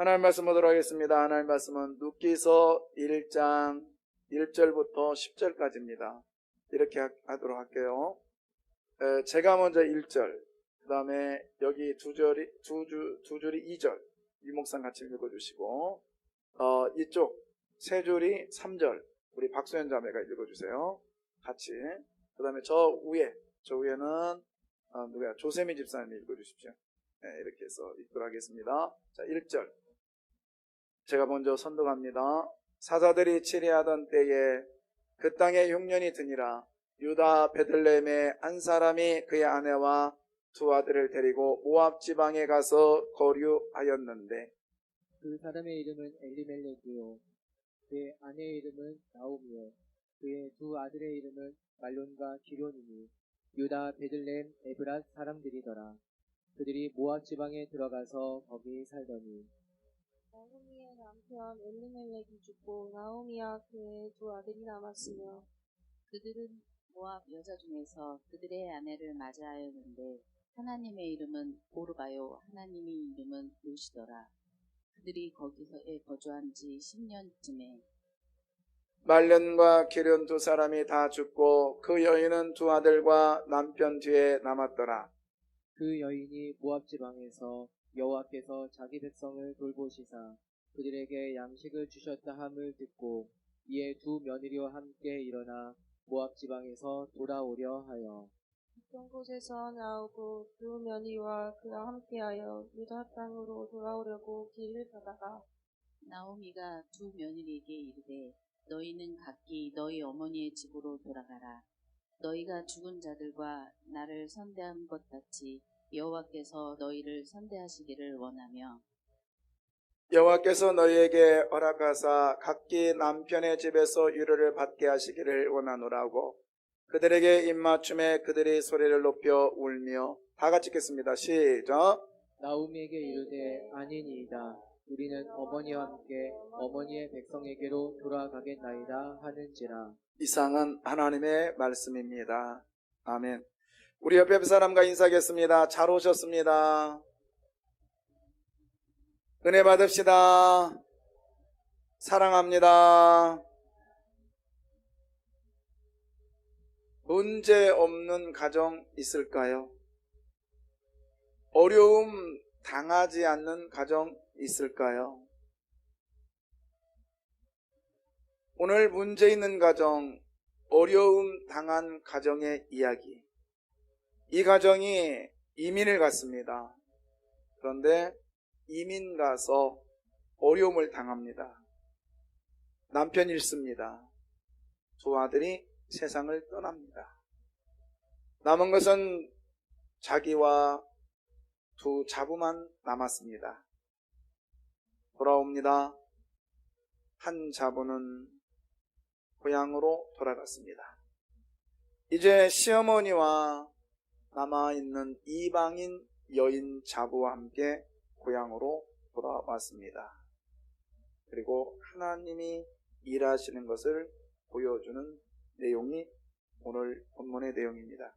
하나님 말씀 보도록 하겠습니다. 하나님 말씀은 룻기서 1장 1절부터 10절까지입니다. 이렇게 하도록 할게요. 제가 먼저 1절, 그 다음에 여기 두 줄이 2절, 유목상 같이 읽어주시고, 이쪽 세 줄이 3절, 우리 박소연 자매가 읽어주세요. 같이. 그 다음에 저 위에는 누구야? 조세미 집사님이 읽어주십시오. 네, 이렇게 해서 읽도록 하겠습니다. 자, 1절. 제가 먼저 선독합니다. 사자들이 치리하던 때에 그 땅에 흉년이 드니라. 유다 베들레헴의 한 사람이 그의 아내와 두 아들을 데리고 모압 지방에 가서 거류하였는데, 그 사람의 이름은 엘리멜렉이요 그의 아내의 이름은 나오미요 그의 두 아들의 이름은 말론과 기론이니 유다 베들레헴 에브랏 사람들이더라. 그들이 모압 지방에 들어가서 거기 살더니 나오미의 남편 엘리멜렉이 죽고 나오미와 그의 두 아들이 남았으며 그들은 모압 여자 중에서 그들의 아내를 맞이하였는데 하나님의 이름은 오르바요 하나님의 이름은 룻이더라. 그들이 거기서에 거주한 지 10년쯤에 말련과 기련 두 사람이 다 죽고 그 여인은 두 아들과 남편 뒤에 남았더라. 그 여인이 모압 지방에서 여호와께서 자기 백성을 돌보시사 그들에게 양식을 주셨다 함을 듣고 이에 두 며느리와 함께 일어나 모압 지방에서 돌아오려 하여 있던 곳에서 나오고 두 며느리와 그와 함께하여 유다 땅으로 돌아오려고 길을 가다가 나오미가 두 며느리에게 이르되 너희는 각기 너희 어머니의 집으로 돌아가라. 너희가 죽은 자들과 나를 선대한 것 같이 여호와께서 너희를 선대하시기를 원하며 여호와께서 너희에게 허락하사 각기 남편의 집에서 위로를 받게 하시기를 원하노라고 그들에게 입맞춤에 그들이 소리를 높여 울며 다 같이 읽겠습니다. 시작. 나오미에게 이르되 아니니이다. 우리는 어머니와 함께 어머니의 백성에게로 돌아가겠나이다 하는지라. 이상은 하나님의 말씀입니다. 아멘. 우리 옆에 사람과 인사하겠습니다. 잘 오셨습니다. 은혜 받읍시다. 사랑합니다. 문제 없는 가정 있을까요? 어려움 당하지 않는 가정 있을까요? 오늘 문제 있는 가정, 어려움 당한 가정의 이야기. 이 가정이 이민을 갔습니다. 그런데 이민 가서 어려움을 당합니다. 남편 잃습니다. 두 아들이 세상을 떠납니다. 남은 것은 자기와 두 자부만 남았습니다. 돌아옵니다. 한 자부는 고향으로 돌아갔습니다. 이제 시어머니와 남아있는 이방인 여인 자부와 함께 고향으로 돌아왔습니다. 그리고 하나님이 일하시는 것을 보여주는 내용이 오늘 본문의 내용입니다.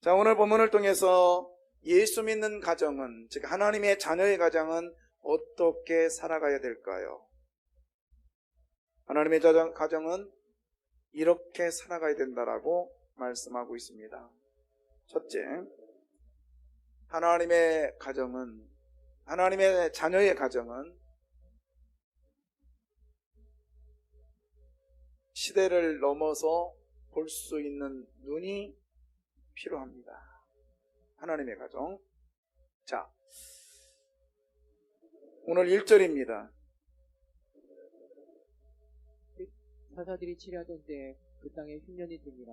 자, 오늘 본문을 통해서 예수 믿는 가정은, 즉 하나님의 자녀의 가정은 어떻게 살아가야 될까요? 하나님의 가정은 이렇게 살아가야 된다라고 말씀하고 있습니다. 첫째, 하나님의 가정은, 하나님의 자녀의 가정은 시대를 넘어서 볼 수 있는 눈이 필요합니다. 하나님의 가정. 자, 오늘 1절입니다. 사사들이 치려하던 때에 그 땅에 흉년이 드니라.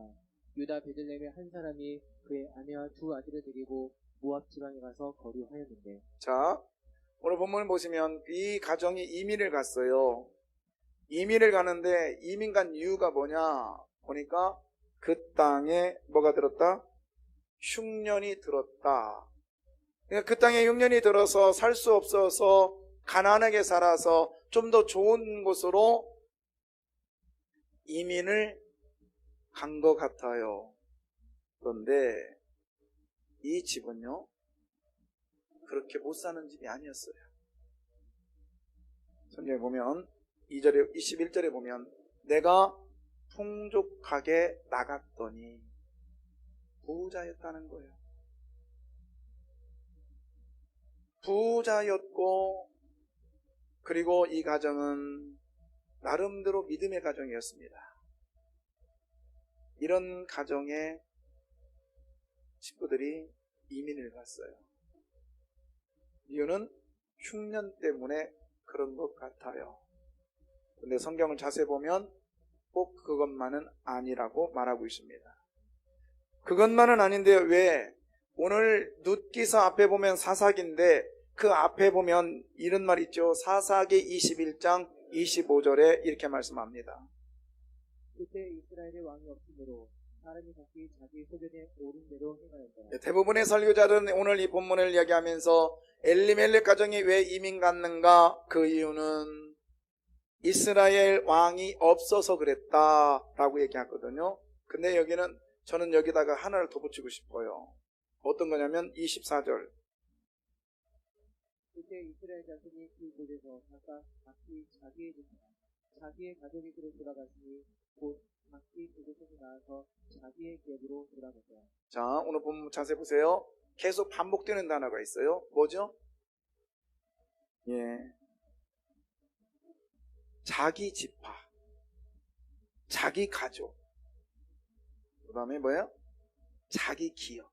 유다 베들레헴의 한 사람이 그의 아내와 두 아들을 데리고 모압 지방에 가서 거류하였는데. 자, 오늘 본문을 보시면 이 가정이 이민을 갔어요. 이민을 가는데 이민 간 이유가 뭐냐 보니까 그 땅에 뭐가 들었다? 흉년이 들었다. 그러니까 그 땅에 흉년이 들어서 살 수 없어서 가난하게 살아서 좀 더 좋은 곳으로 이민을 간 것 같아요. 그런데 이 집은요, 그렇게 못 사는 집이 아니었어요. 성경에 보면 2절에 21절에 보면 내가 풍족하게 나갔더니 부자였다는 거예요. 부자였고, 그리고 이 가정은 나름대로 믿음의 가정이었습니다. 이런 가정의 식구들이 이민을 갔어요. 이유는 흉년 때문에 그런 것 같아요. 근데 성경을 자세히 보면 꼭 그것만은 아니라고 말하고 있습니다. 그것만은 아닌데 왜? 오늘 룻기서 앞에 보면 사사기인데 그 앞에 보면 이런 말 있죠. 사사기 21장 25절에 이렇게 말씀합니다. 그때 이스라엘의 왕이 없으므로 사람이 각기 자기 소견에 옳은 대로 행하였더라. 대부분의 설교자들은 오늘 이 본문을 이야기하면서 엘리멜렉 가정이 왜 이민 갔는가? 그 이유는 이스라엘 왕이 없어서 그랬다라고 얘기하거든요. 근데 여기는 저는 여기다가 하나를 더 붙이고 싶어요. 어떤 거냐면 24절. 그때 이스라엘 자손이 그 곳에서 각각 각기 자기의 가족의 집으로 돌아갔으니 곧 각기 그곳에서 나와서 자기의 기업으로 돌아갔더라. 자, 오늘 본문 자세히 보세요. 계속 반복되는 단어가 있어요. 뭐죠? 예. 자기 지파, 자기 가족, 그 다음에 뭐예요? 자기 기업.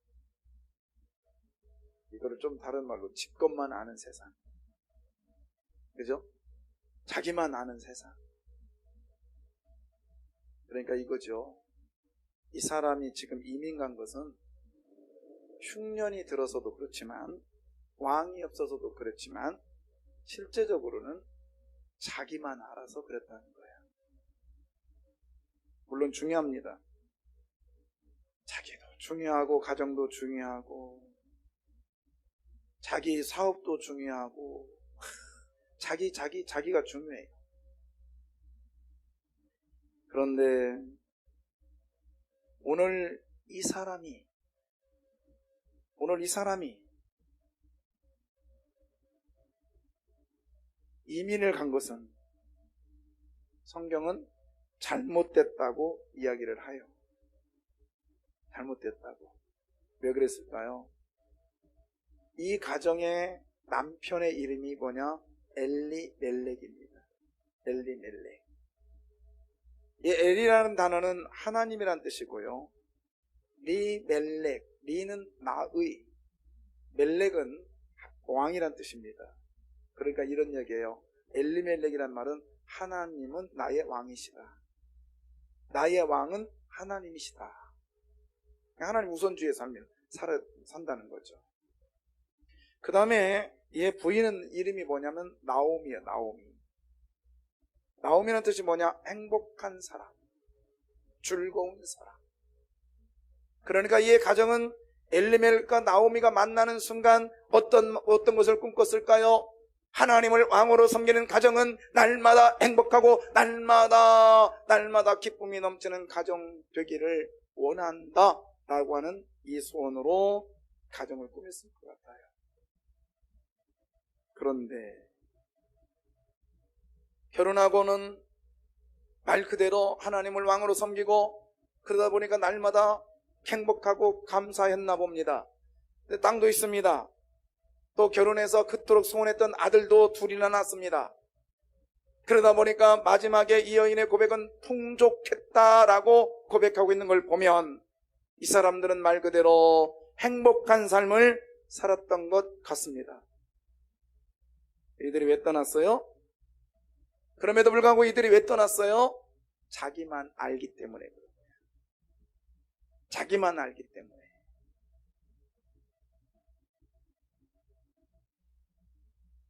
이거를 좀 다른 말로 지 것만 아는 세상. 그죠? 자기만 아는 세상. 그러니까 이거죠. 이 사람이 지금 이민 간 것은 흉년이 들어서도 그렇지만, 왕이 없어서도 그렇지만, 실제적으로는 자기만 알아서 그랬다는 거예요. 물론 중요합니다. 자기도 중요하고 가정도 중요하고 자기 사업도 중요하고 자기가 중요해요. 그런데 오늘 이 사람이 이민을 간 것은 성경은 잘못됐다고 이야기를 해요. 잘못됐다고. 왜 그랬을까요? 이 가정의 남편의 이름이 뭐냐? 엘리멜렉입니다. 엘리멜렉. 이 엘이라는 단어는 하나님이란 뜻이고요. 리멜렉, 리는 나의, 멜렉은 왕이란 뜻입니다. 그러니까 이런 얘기예요. 엘리멜렉이란 말은 하나님은 나의 왕이시다. 나의 왕은 하나님이시다. 하나님 우선주의에 산다는 거죠. 그 다음에 얘 부인은 이름이 뭐냐면 나오미예요. 나오미. 나오미는 뜻이 뭐냐? 행복한 사람, 즐거운 사람. 그러니까 이 가정은 엘리멜렉과 나오미가 만나는 순간 어떤 것을 꿈꿨을까요? 하나님을 왕으로 섬기는 가정은 날마다 행복하고 날마다 기쁨이 넘치는 가정 되기를 원한다 라고 하는 이 소원으로 가정을 꾸몄을 것 같아요. 그런데 결혼하고는 말 그대로 하나님을 왕으로 섬기고 그러다 보니까 날마다 행복하고 감사했나 봅니다. 근데 땅도 있습니다. 또 결혼해서 그토록 소원했던 아들도 둘이나 낳았습니다. 그러다 보니까 마지막에 이 여인의 고백은 풍족했다라고 고백하고 있는 걸 보면 이 사람들은 말 그대로 행복한 삶을 살았던 것 같습니다. 이들이 왜 떠났어요? 그럼에도 불구하고 이들이 왜 떠났어요? 자기만 알기 때문에 그래요. 자기만 알기 때문에.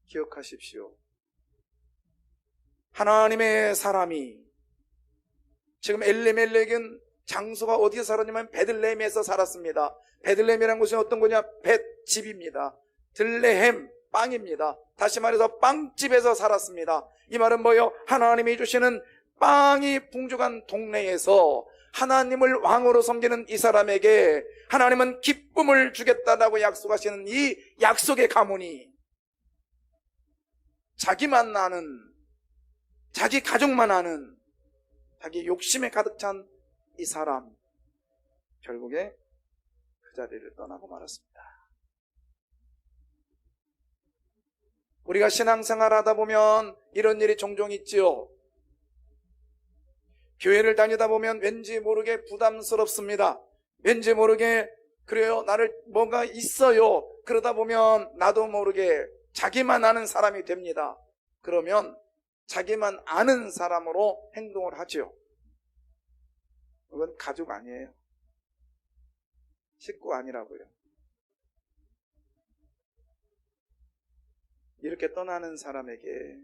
기억하십시오. 하나님의 사람이 지금 엘리멜렉은 장소가 어디서 살았냐면 베들레헴에서 살았습니다. 베들레헴이라는 곳은 어떤 거냐? 벳집입니다. 들레헴, 빵입니다. 다시 말해서 빵집에서 살았습니다. 이 말은 뭐예요? 하나님이 주시는 빵이 풍족한 동네에서 하나님을 왕으로 섬기는 이 사람에게 하나님은 기쁨을 주겠다라고 약속하시는 이 약속의 가문이 자기만 아는 자기 가족만 아는, 자기 욕심에 가득 찬 이 사람, 결국에 그 자리를 떠나고 말았습니다. 우리가 신앙생활 하다 보면 이런 일이 종종 있지요. 교회를 다니다 보면 왠지 모르게 부담스럽습니다. 왠지 모르게 그래요. 나를 뭔가 있어요. 그러다 보면 나도 모르게 자기만 아는 사람이 됩니다. 그러면 자기만 아는 사람으로 행동을 하지요. 그건 가족 아니에요. 식구 아니라고요. 이렇게 떠나는 사람에게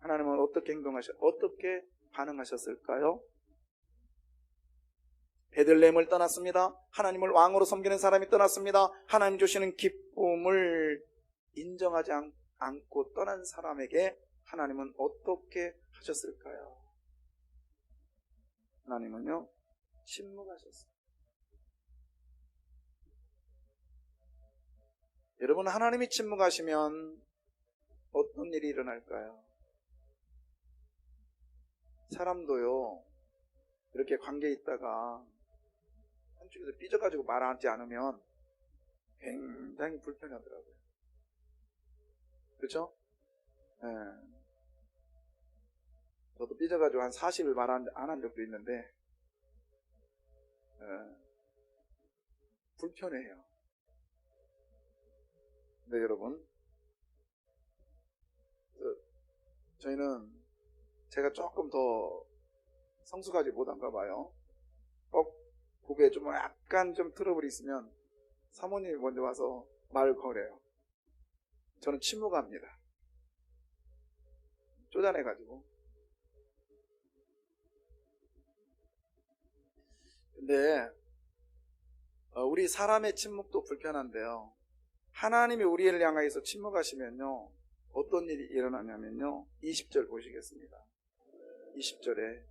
하나님은 어떻게 어떻게 반응하셨을까요? 베들레헴을 떠났습니다. 하나님을 왕으로 섬기는 사람이 떠났습니다. 하나님 주시는 기쁨을 인정하지 않고 떠난 사람에게 하나님은 어떻게 하셨을까요? 하나님은요, 침묵하셨어요. 여러분, 하나님이 침묵하시면 어떤 일이 일어날까요? 사람도요, 이렇게 관계에 있다가 한쪽에서 삐져가지고 말하지 않으면 굉장히 불편하더라고요. 그렇죠? 네. 저도 삐져가지고 한 40일 말 안 한 적도 있는데 불편해요. 근데 여러분, 저희는 제가 조금 더 성숙하지 못한가 봐요. 꼭 고개에 좀 약간 좀 트러블이 있으면 사모님이 먼저 와서 말을 걸어요. 저는 침묵합니다. 쪼잔해가지고. 근데 우리 사람의 침묵도 불편한데요, 하나님이 우리를 향하여서 침묵하시면요, 어떤 일이 일어나냐면요, 20절 보시겠습니다. 20절에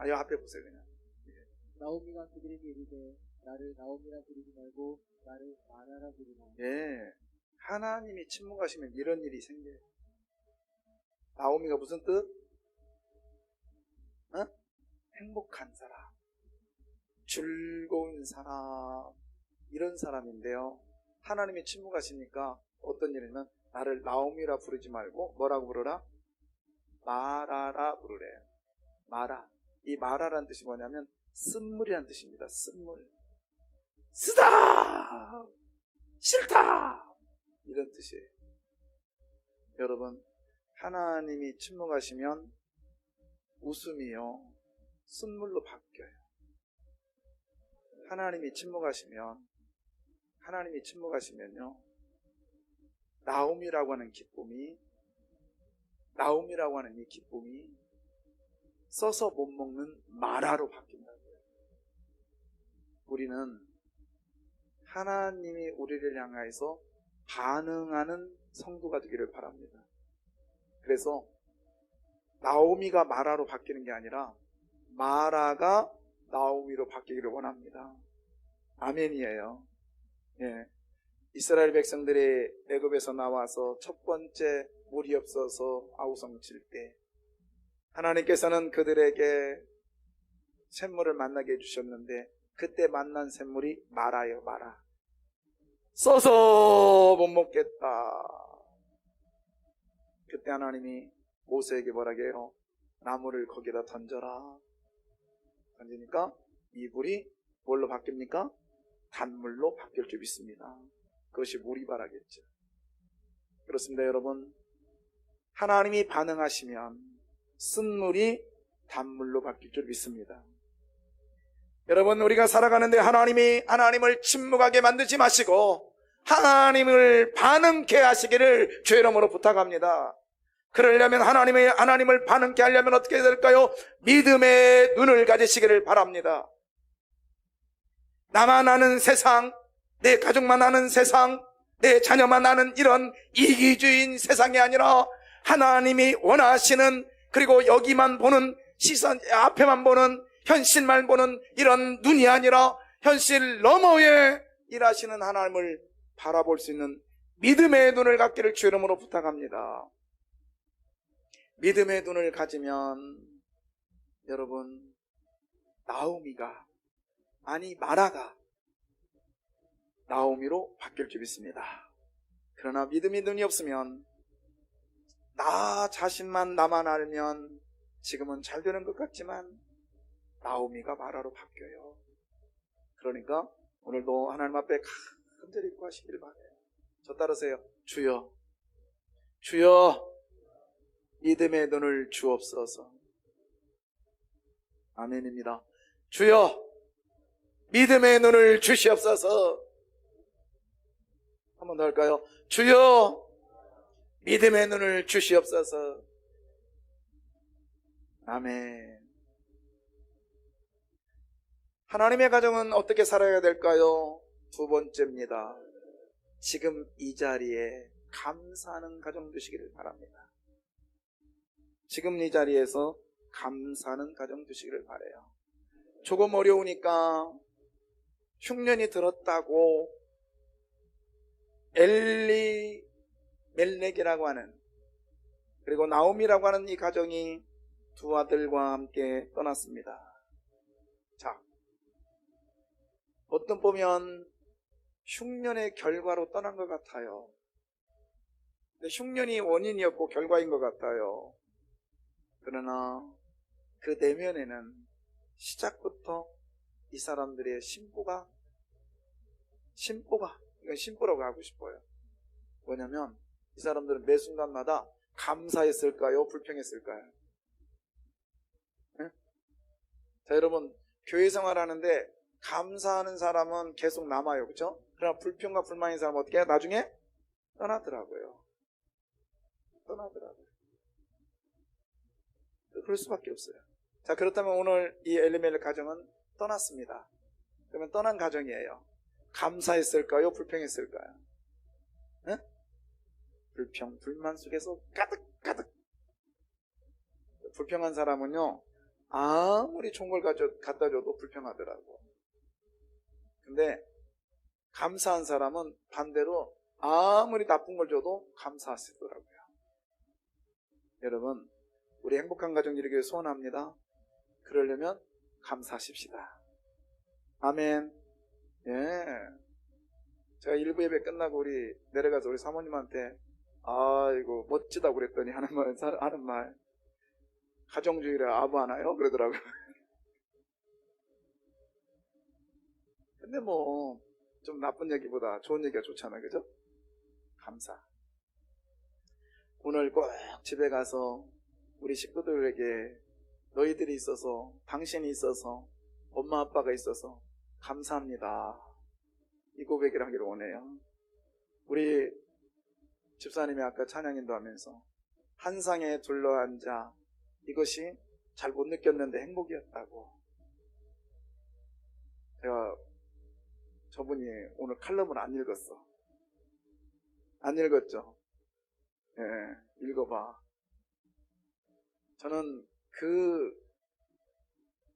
이 앞에 보세요. 그냥 나오미가 그들에게 이르되 나를 나오미라 부르지 말고 나를 마라라 부르라. 예, 하나님이 침묵하시면 이런 일이 생겨요. 나오미가 무슨 뜻? 행복한 사람, 즐거운 사람, 이런 사람인데요, 하나님이 침묵하시니까 어떤 일이냐면 나를 나오미라 부르지 말고 뭐라고 부르라? 마라라 부르래요. 마라. 이 마라라는 뜻이 뭐냐면 쓴물이라는 뜻입니다. 쓴물. 쓰다! 싫다! 이런 뜻이에요. 여러분, 하나님이 침묵하시면 웃음이요, 쓴물로 바뀌어요. 하나님이 침묵하시면요, 나오미라고 하는 이 기쁨이 써서 못 먹는 마라로 바뀐다고요. 우리는 하나님이 우리를 향해서 반응하는 성도가 되기를 바랍니다. 그래서 나오미가 마라로 바뀌는 게 아니라 마라가 나오미로 바뀌기를 원합니다. 아멘이에요. 예. 이스라엘 백성들이 애굽에서 나와서 첫 번째 물이 없어서 아우성칠 때 하나님께서는 그들에게 샘물을 만나게 해주셨는데 그때 만난 샘물이 마라예요. 마라. 써서 못 먹겠다. 그때 하나님이 모세에게 뭐라고 해요? 나무를 거기다 던져라. 던지니까 이 물이 뭘로 바뀝니까? 단물로 바뀔 줄 믿습니다. 그것이 무리바라겠죠. 그렇습니다, 여러분. 하나님이 반응하시면 쓴물이 단물로 바뀔 줄 믿습니다. 여러분, 우리가 살아가는데 하나님을 침묵하게 만들지 마시고 하나님을 반응케 하시기를 주의 이름으로 부탁합니다. 그러려면 하나님을 반응케 하려면 어떻게 될까요? 믿음의 눈을 가지시기를 바랍니다. 나만 아는 세상, 내 가족만 아는 세상, 내 자녀만 아는 이런 이기주의인 세상이 아니라 하나님이 원하시는, 그리고 여기만 보는 시선, 앞에만 보는, 현실만 보는 이런 눈이 아니라 현실 너머에 일하시는 하나님을 바라볼 수 있는 믿음의 눈을 갖기를 주의 이름으로 부탁합니다. 믿음의 눈을 가지면 여러분 나오미가 아니 마라가 나오미로 바뀔 줄 믿습니다. 그러나 믿음의 눈이 없으면 나 자신만 나만 알면 지금은 잘 되는 것 같지만 나오미가 마라로 바뀌어요. 그러니까 오늘도 하나님 앞에 간절히 구하시길 바라요. 저 따르세요. 주여, 주여, 믿음의 눈을 주옵소서. 아멘입니다. 주여, 믿음의 눈을 주시옵소서. 한 번 더 할까요? 주여, 믿음의 눈을 주시옵소서. 아멘. 하나님의 가정은 어떻게 살아야 될까요? 두 번째입니다. 지금 이 자리에 감사하는 가정 되시기를 바랍니다. 지금 이 자리에서 감사하는 가정 되시기를 바라요. 조금 어려우니까 흉년이 들었다고 엘리멜렉이라고 하는, 그리고 나오미라고 하는 이 가정이 두 아들과 함께 떠났습니다. 자, 어떤 보면 흉년의 결과로 떠난 것 같아요. 근데 흉년이 원인이었고 결과인 것 같아요. 그러나 그 내면에는 시작부터 이 사람들의 심보가, 이건 심보라고 하고 싶어요. 뭐냐면 이 사람들은 매 순간마다 감사했을까요? 불평했을까요? 네? 자, 여러분, 교회 생활하는데 감사하는 사람은 계속 남아요. 그렇죠? 그러나 불평과 불만인 사람은 어떻게 해요? 나중에 떠나더라고요. 그럴 수밖에 없어요. 자, 그렇다면 오늘 이 엘리멜렉 가정은 떠났습니다. 그러면 떠난 가정이에요. 감사했을까요? 불평했을까요? 네? 불평, 불만 속에서 가득. 불평한 사람은요, 아무리 좋은 걸 갖다 줘도 불평하더라고. 근데 감사한 사람은 반대로 아무리 나쁜 걸 줘도 감사하시더라고요. 여러분, 우리 행복한 가정 이루기를 소원합니다. 그러려면 감사하십시다. 아멘. 예. 제가 일부 예배 끝나고 내려가서 우리 사모님한테 아이고 멋지다고 그랬더니 하는 말 가정주의를 아부하나요? 그러더라고요. 근데 뭐 좀 나쁜 얘기보다 좋은 얘기가 좋잖아요. 그죠? 감사. 오늘 꼭 집에 가서 우리 식구들에게 너희들이 있어서, 당신이 있어서, 엄마 아빠가 있어서 감사합니다, 이 고백을 하기를 원해요. 우리 집사님이 아까 찬양인도 하면서 한 상에 둘러앉아 이것이 잘 못 느꼈는데 행복이었다고. 제가 저분이 오늘 칼럼을 안 읽었어. 안 읽었죠? 예, 읽어봐. 저는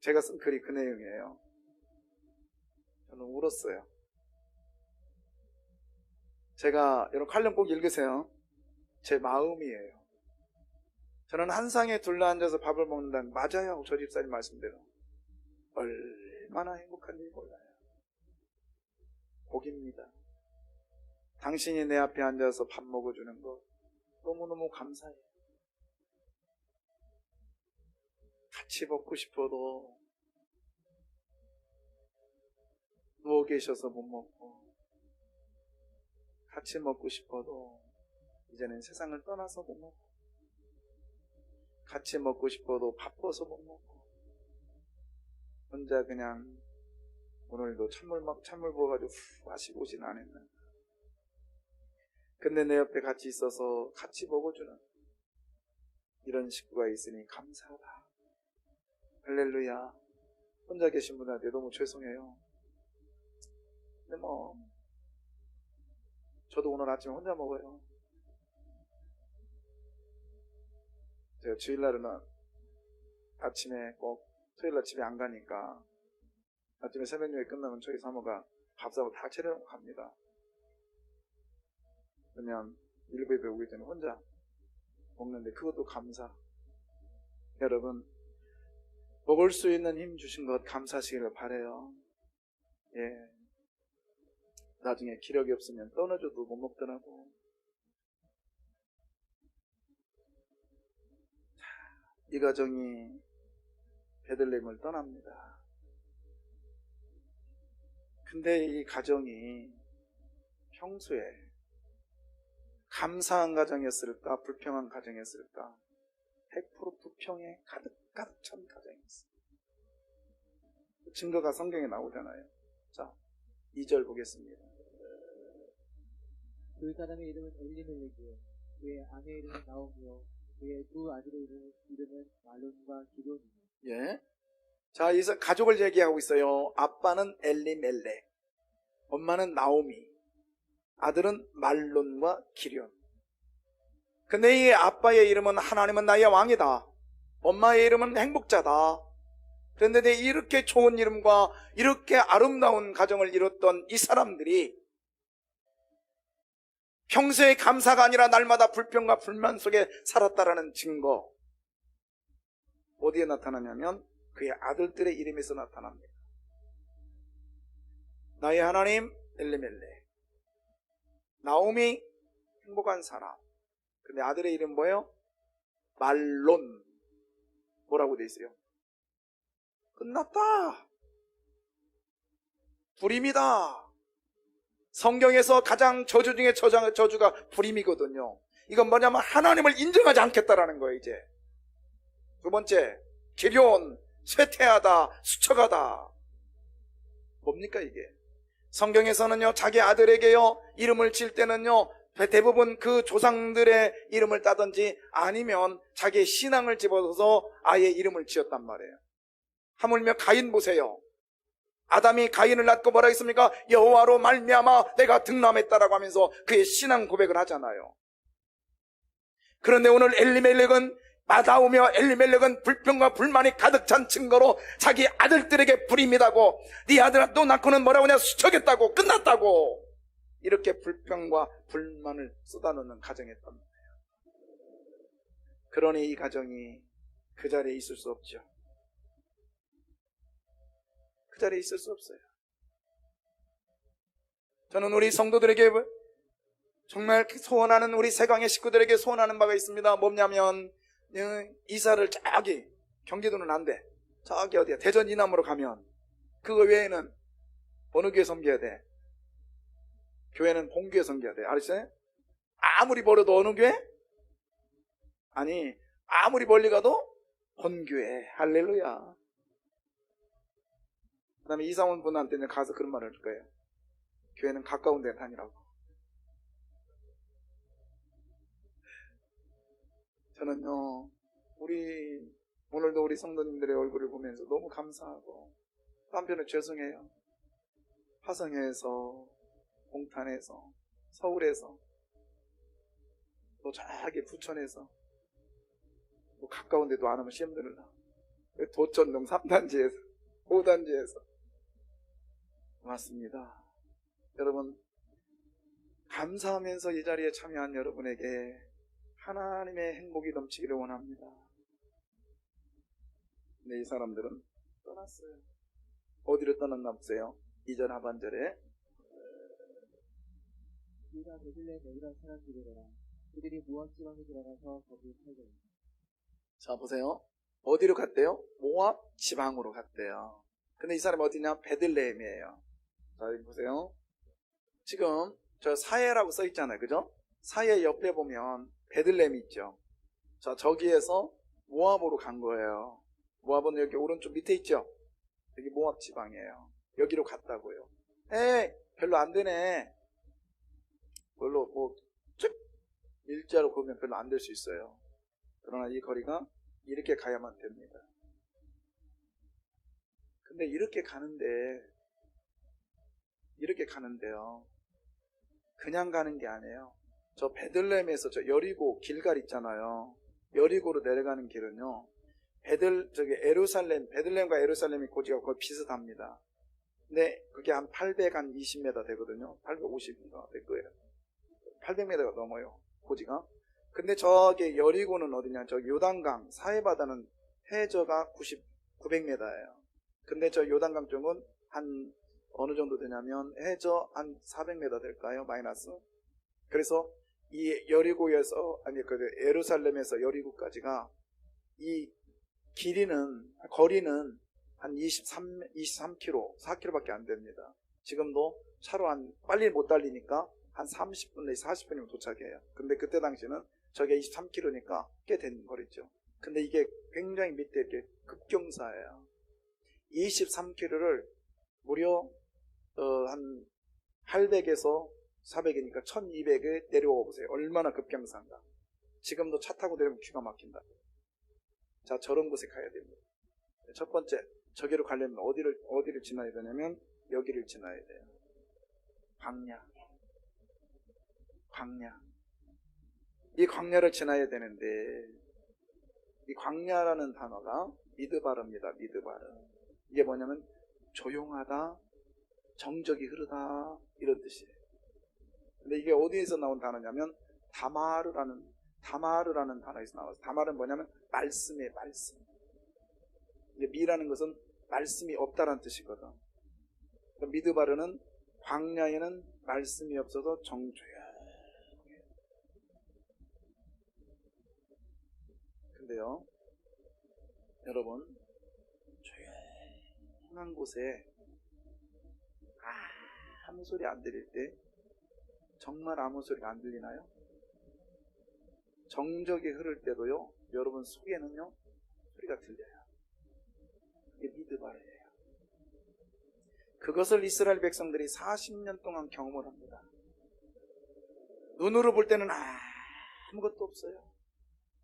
제가 쓴 글이 그 내용이에요. 저는 울었어요. 여러분 칼럼 꼭 읽으세요. 제 마음이에요. 저는 한 상에 둘러앉아서 밥을 먹는다는, 맞아요. 저 집사님 말씀대로. 얼마나 행복한지 몰라요. 복입니다. 당신이 내 앞에 앉아서 밥 먹어주는 것 너무너무 감사해요. 같이 먹고 싶어도 누워 계셔서 못 먹고, 같이 먹고 싶어도 이제는 세상을 떠나서 못 먹고, 같이 먹고 싶어도 바빠서 못 먹고, 혼자 그냥 오늘도 찬물 부어가지고 후 마시고 오진 않았나. 근데 내 옆에 같이 있어서 같이 먹어주는 이런 식구가 있으니 감사하다. 할렐루야. 혼자 계신 분한테 너무 죄송해요. 근데 저도 오늘 아침에 혼자 먹어요. 제가 주일날은 아침에 꼭 토요일날 집에 안 가니까 아침에 새벽녘에 끝나면 저희 사모가 밥상을 다 차려놓고 갑니다. 그러면 일부 예배 오기 전에 혼자 먹는데 그것도 감사. 여러분, 먹을 수 있는 힘 주신 것 감사하시기를 바라요. 예. 나중에 기력이 없으면 떠나줘도 못 먹더라고. 이 가정이 베들레헴을 떠납니다. 근데 이 가정이 평소에 감사한 가정이었을까? 불평한 가정이었을까? 100% 불평에 가득 찬 가정이었어요. 증거가 성경에 나오잖아요. 자, 2절 보겠습니다. 그 사람의 이름은 엘리멜렉이요 그의 아내의 이름은 나오미요 그의 두 아들의 이름은 말론과 기돈이요. 예. 자, 여기서 가족을 얘기하고 있어요. 아빠는 엘리멜렉, 엄마는 나오미, 아들은 말론과 기련. 근데 이 아빠의 이름은 하나님은 나의 왕이다, 엄마의 이름은 행복자다. 그런데 이렇게 좋은 이름과 이렇게 아름다운 가정을 이뤘던 이 사람들이 평소에 감사가 아니라 날마다 불평과 불만 속에 살았다라는 증거, 어디에 나타나냐면 그의 아들들의 이름에서 나타납니다. 나의 하나님 엘리멜렉, 나오미 행복한 사람. 근데 아들의 이름 뭐예요? 말론. 뭐라고 돼 있어요? 끝났다, 불임이다. 성경에서 가장 저주 중에 저주가 불임이거든요. 이건 뭐냐면 하나님을 인정하지 않겠다라는 거예요. 이제 두 번째, 기련, 쇠퇴하다, 수척하다. 뭡니까 이게? 성경에서는요, 자기 아들에게요 이름을 지을 때는요 대부분 그 조상들의 이름을 따든지 아니면 자기의 신앙을 집어넣어서 아예 이름을 지었단 말이에요. 하물며 가인 보세요. 아담이 가인을 낳고 뭐라 했습니까? 여호와로 말미암아 내가 등남했다라고 하면서 그의 신앙 고백을 하잖아요. 그런데 오늘 엘리멜렉은 나오며 엘리멜렉은 불평과 불만이 가득 찬 증거로 자기 아들들에게 불임이다고, 네 아들 또 낳고는 뭐라고 하냐, 수척했다고, 끝났다고, 이렇게 불평과 불만을 쏟아놓는 가정이었단 말이에요. 그러니 이 가정이 그 자리에 있을 수 없죠. 그 자리에 있을 수 없어요. 저는 우리 성도들에게 정말 소원하는, 우리 세강의 식구들에게 소원하는 바가 있습니다. 뭐냐면 이사를 저기 경기도는 안 돼, 저기 어디야, 대전 이남으로 가면 그거 외에는 어느 교회 섬겨야 돼? 교회는 본교회 섬겨야 돼. 알았어요? 아무리 멀어도 어느 교회? 아니, 아무리 멀리 가도 본교회. 할렐루야. 그 다음에 이사원 분한테 가서 그런 말을 할 거예요. 교회는 가까운 데 다니라고. 저는요, 오늘도 우리 성도님들의 얼굴을 보면서 너무 감사하고, 한편으로 죄송해요. 화성에서, 공탄에서, 서울에서, 또 저기 부천에서, 뭐 가까운 데도 안 오면 시험들으려. 도천동 3단지에서, 5단지에서. 고맙습니다. 여러분, 감사하면서 이 자리에 참여한 여러분에게 하나님의 행복이 넘치기를 원합니다. 근데 이 사람들은 떠났어요. 어디로 떠났나 보세요. 2절 하반절에 유다 베들레헴 에브라 사람들이더라. 그들이 모압 지방에 들어가서 거기 살더라. 자 보세요. 어디로 갔대요? 모압 지방으로 갔대요. 근데 이 사람이 어디냐? 베들레헴이에요. 자 여기 보세요. 지금 저 사해라고 써 있잖아요. 그죠? 사해 옆에 보면 베들레헴이 있죠. 자 저기에서 모압으로 간 거예요. 모압은 여기 오른쪽 밑에 있죠. 여기 모압 지방이에요. 여기로 갔다고요. 에이 별로 안 되네. 별로 쭉 일자로 보면 별로 안 될 수 있어요. 그러나 이 거리가 이렇게 가야만 됩니다. 근데 이렇게 가는데요. 그냥 가는 게 아니에요. 저 베들레헴에서 저 여리고 길갈 있잖아요. 여리고로 내려가는 길은요. 베들레헴과 예루살렘이 고지가 거의 비슷합니다. 근데 그게 한 820m 되거든요. 850m 될 거예요. 800m가 넘어요. 고지가. 근데 저기 여리고는 어디냐? 저 요단강 사해바다는 해저가 900m예요. 근데 저 요단강 쪽은 한 어느 정도 되냐면 해저 한 400m 될까요? 마이너스. 그래서 이 여리고에서 예루살렘에서 여리고까지가 이 거리는 한 23km, 4km밖에 안 됩니다. 지금도 차로 빨리 못 달리니까 한 30분 내지 40분이면 도착해요. 근데 그때 당시는 저게 23km니까 꽤 된 거리죠. 근데 이게 굉장히 밑에 이렇게 급경사예요. 23km를 무려 한 800에서 400이니까 1200에 내려와 보세요. 얼마나 급경사인가. 지금도 차 타고 내려면 기가 막힌다. 자, 저런 곳에 가야 됩니다. 첫 번째, 저기로 가려면 어디를 지나야 되냐면 여기를 지나야 돼요. 광야. 이 광야를 지나야 되는데 이 광야라는 단어가 미드바르입니다. 미드바르. 이게 뭐냐면 조용하다, 정적이 흐르다 이런 뜻이에요. 근데 이게 어디에서 나온 단어냐면 다마르라는 단어에서 나와서, 다마르는 뭐냐면 말씀이에요. 말씀. 이제 미라는 것은 말씀이 없다라는 뜻이거든. 미드바르는 광야에는 말씀이 없어서 정조야. 근데요, 여러분, 조용한 곳에 아무 소리 안 들릴 때 정말 아무 소리가 안 들리나요? 정적이 흐를 때도요, 여러분 속에는요 소리가 들려요. 이게 미드바르예요. 그것을 이스라엘 백성들이 40년 동안 경험을 합니다. 눈으로 볼 때는 아무것도 없어요.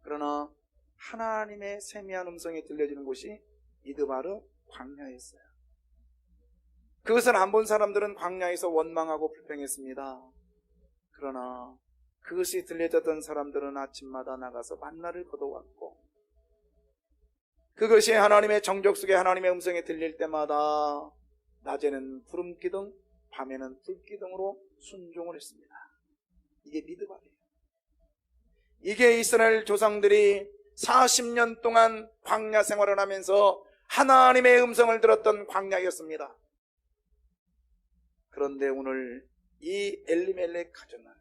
그러나 하나님의 세미한 음성이 들려지는 곳이 미드바르 광야였어요. 그것을 안 본 사람들은 광야에서 원망하고 불평했습니다. 그러나 그것이 들려졌던 사람들은 아침마다 나가서 만나를 거둬왔고, 그것이 하나님의 정적 속에 하나님의 음성이 들릴 때마다 낮에는 구름기둥, 밤에는 불기둥으로 순종을 했습니다. 이게 미드바르예요. 이게 이스라엘 조상들이 40년 동안 광야 생활을 하면서 하나님의 음성을 들었던 광야였습니다. 그런데 오늘 이 엘리멜렉 가정은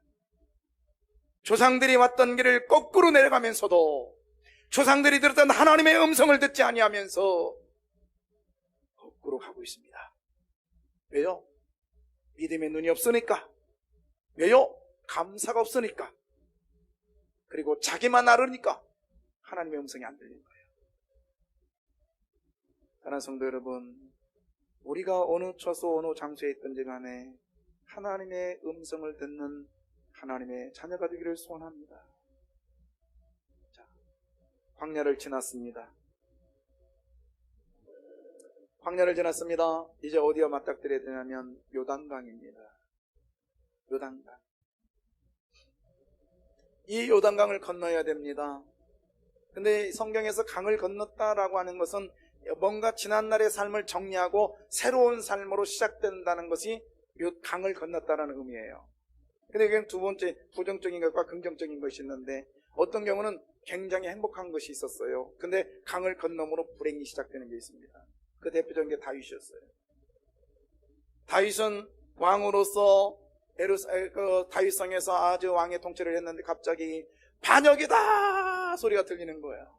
조상들이 왔던 길을 거꾸로 내려가면서도 조상들이 들었던 하나님의 음성을 듣지 아니하면서 거꾸로 가고 있습니다. 왜요? 믿음의 눈이 없으니까. 왜요? 감사가 없으니까. 그리고 자기만 알으니까 하나님의 음성이 안 들린 거예요. 사랑하는 성도 여러분, 우리가 어느 처소 어느 장소에 있든지 간에 하나님의 음성을 듣는 하나님의 자녀가 되기를 소원합니다. 자, 광야를 지났습니다. 광야를 지났습니다. 이제 어디와 맞닥뜨려야 되냐면 요단강입니다. 요단강. 이 요단강을 건너야 됩니다. 근데 성경에서 강을 건넜다라고 하는 것은 뭔가 지난날의 삶을 정리하고 새로운 삶으로 시작된다는 것이 강을 건넜다라는 의미예요. 근데 그게 두 번째 부정적인 것과 긍정적인 것이 있는데, 어떤 경우는 굉장히 행복한 것이 있었어요. 근데 강을 건너므로 불행이 시작되는 게 있습니다. 그 대표적인 게 다윗이었어요. 다윗은 왕으로서 다윗성에서 아주 왕의 통치를 했는데 갑자기 반역이다 소리가 들리는 거예요.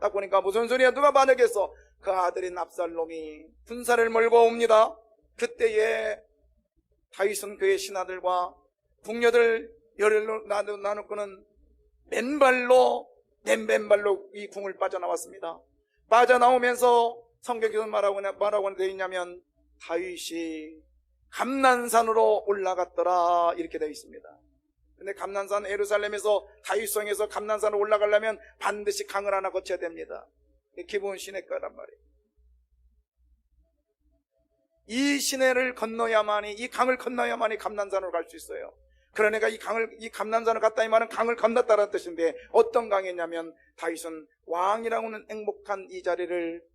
딱 보니까 무슨 소리야? 누가 반역했어? 그 아들인 압살롬이 군사를 몰고 옵니다. 그때에 다윗은 그의 신하들과 궁녀들 열을 나누고는 맨발로 이 궁을 빠져나왔습니다. 빠져나오면서 성경에서 뭐라고 되어 있냐면 다윗이 감난산으로 올라갔더라 이렇게 되어 있습니다. 근데 감난산, 예루살렘에서 다윗성에서 감난산으로 올라가려면 반드시 강을 하나 거쳐야 됩니다. 기본 시내가란 말이에요. 이 시내를 건너야만이, 이 강을 건너야만이 감난산으로 갈 수 있어요. 그러니까 이 감난산을 갔다 이 말은 강을 건넜다는 뜻인데, 어떤 강이냐면 다윗은 왕이라고는 행복한 이 자리를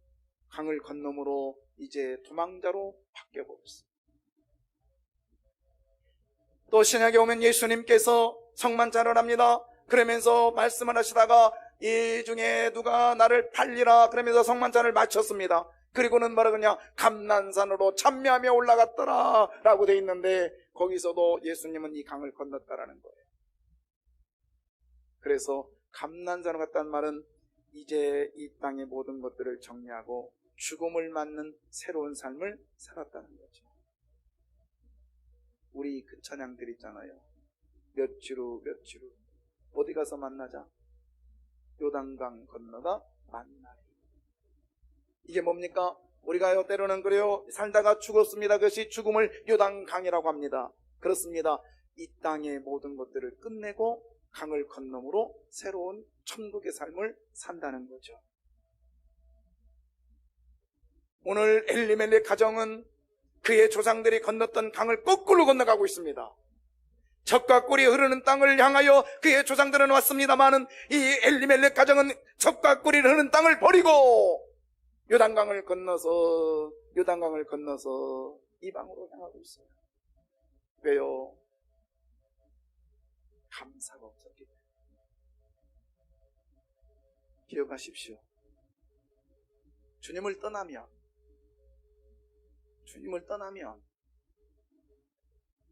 강을 건너므로 이제 도망자로 바뀌어버렸습니다. 또 신약에 오면 예수님께서 성만찬을 합니다. 그러면서 말씀을 하시다가 이 중에 누가 나를 팔리라 그러면서 성만찬을 마쳤습니다. 그리고는 뭐라 그러냐, 감난산으로 찬미하며 올라갔더라 라고 돼 있는데, 거기서도 예수님은 이 강을 건넜다라는 거예요. 그래서 감난산으로 갔다는 말은 이제 이 땅의 모든 것들을 정리하고 죽음을 맞는 새로운 삶을 살았다는 거죠. 우리 그 찬양들 있잖아요. 몇 주로 어디 가서 만나자? 요단강 건너가 만나리. 이게 뭡니까? 우리가요 때로는 그래요, 살다가 죽었습니다. 그것이 죽음을 요단강이라고 합니다. 그렇습니다. 이 땅의 모든 것들을 끝내고 강을 건너므로 새로운 천국의 삶을 산다는 거죠. 오늘 엘리멜렉 가정은 그의 조상들이 건넜던 강을 거꾸로 건너가고 있습니다. 젖과 꿀이 흐르는 땅을 향하여 그의 조상들은 왔습니다마는 이 엘리멜렉 가정은 젖과 꿀이 흐르는 땅을 버리고 요단강을 건너서 이방으로 향하고 있어요. 왜요? 감사가 없었기 때문에. 기억하십시오. 주님을 떠나면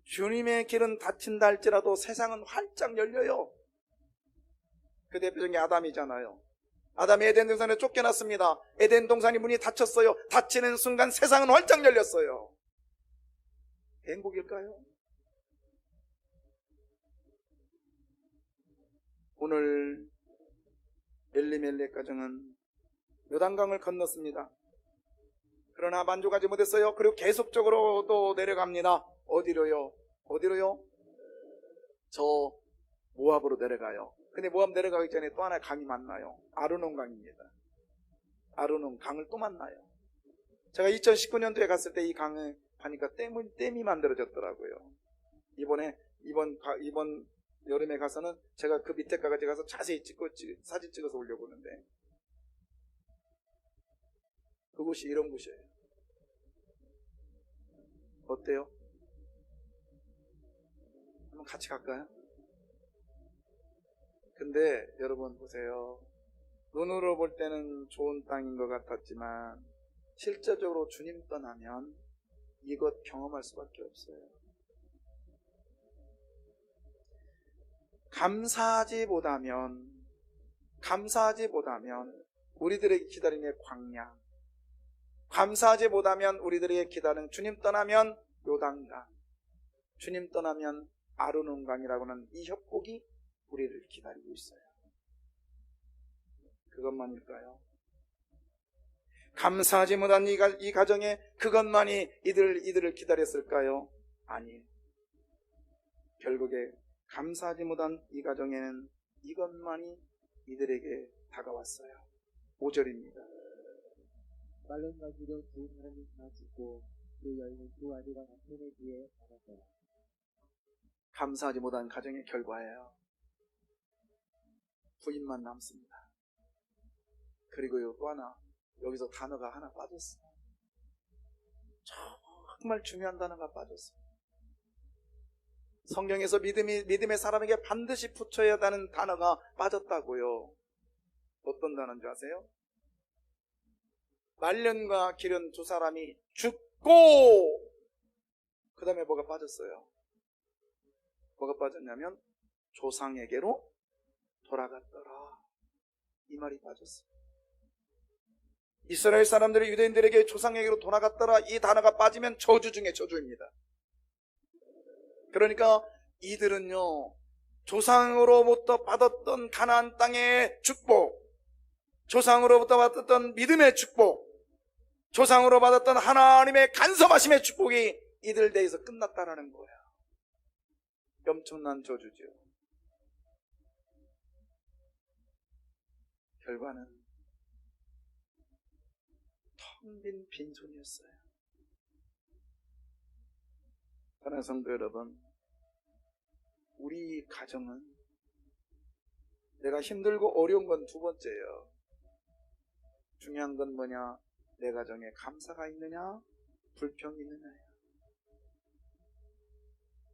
주님의 길은 닫힌다 할지라도 세상은 활짝 열려요. 그 대표적인 게 아담이잖아요. 아담이 에덴 동산에 쫓겨났습니다. 에덴 동산이 문이 닫혔어요. 닫히는 순간 세상은 활짝 열렸어요. 행복일까요? 오늘 엘리멜렉 가정은 요단강을 건넜습니다. 그러나 만족하지 못했어요. 그리고 계속적으로 또 내려갑니다. 어디로요? 저 모압으로 내려가요. 근데 모압 내려가기 전에 또 하나의 강이 만나요. 아르논 강입니다. 아르논 강을 또 만나요. 제가 2019년도에 갔을 때 이 강을 가니까 댐이 만들어졌더라고요. 이번 여름에 가서는 제가 그 밑에까지 가서 자세히 사진 찍어서 올려보는데, 그곳이 이런 곳이에요. 어때요? 한번 같이 갈까요? 근데 여러분 보세요. 눈으로 볼 때는 좋은 땅인 것 같았지만 실제적으로 주님 떠나면 이것 경험할 수밖에 없어요. 감사하지 못하면 우리들에게 기다리는 광야, 감사하지 못하면 우리들에게 기다리는 주님 떠나면 요단강, 주님 떠나면 아르논강이라고 하는 이 협곡이 우리를 기다리고 있어요. 그것만일까요? 감사하지 못한 이 가정에 그것만이 이들을 기다렸을까요? 아니에요. 결국에 감사하지 못한 이 가정에는 이것만이 이들에게 다가왔어요. 5절입니다. 말론과 기룡 두 사람이 다 죽고 그 여인은 두 아들과 남편의 뒤에 나갔더라. 감사하지 못한 가정의 결과예요. 부인만 남습니다. 그리고요, 또 하나, 여기서 단어가 하나 빠졌어요. 정말 중요한 단어가 빠졌어요. 성경에서 믿음의 사람에게 반드시 붙여야 하는 단어가 빠졌다고요. 어떤 단어인지 아세요? 말년과 기른 두 사람이 죽고, 그 다음에 뭐가 빠졌어요? 뭐가 빠졌냐면 조상에게로 돌아갔더라, 이 말이 빠졌어요. 이스라엘 사람들이 유대인들에게 조상에게로 돌아갔더라, 이 단어가 빠지면 저주 중에 저주입니다. 그러니까 이들은요, 조상으로부터 받았던 가나안 땅의 축복, 조상으로부터 받았던 믿음의 축복, 조상으로 받았던 하나님의 간섭하심의 축복이 이들 대해서 끝났다라는 거예요. 엄청난 저주죠. 결과는 텅 빈 빈손이었어요. 사랑하는 성도 여러분, 우리 가정은 내가 힘들고 어려운 건 두 번째예요. 중요한 건 뭐냐? 내 가정에 감사가 있느냐, 불평이 있느냐예요.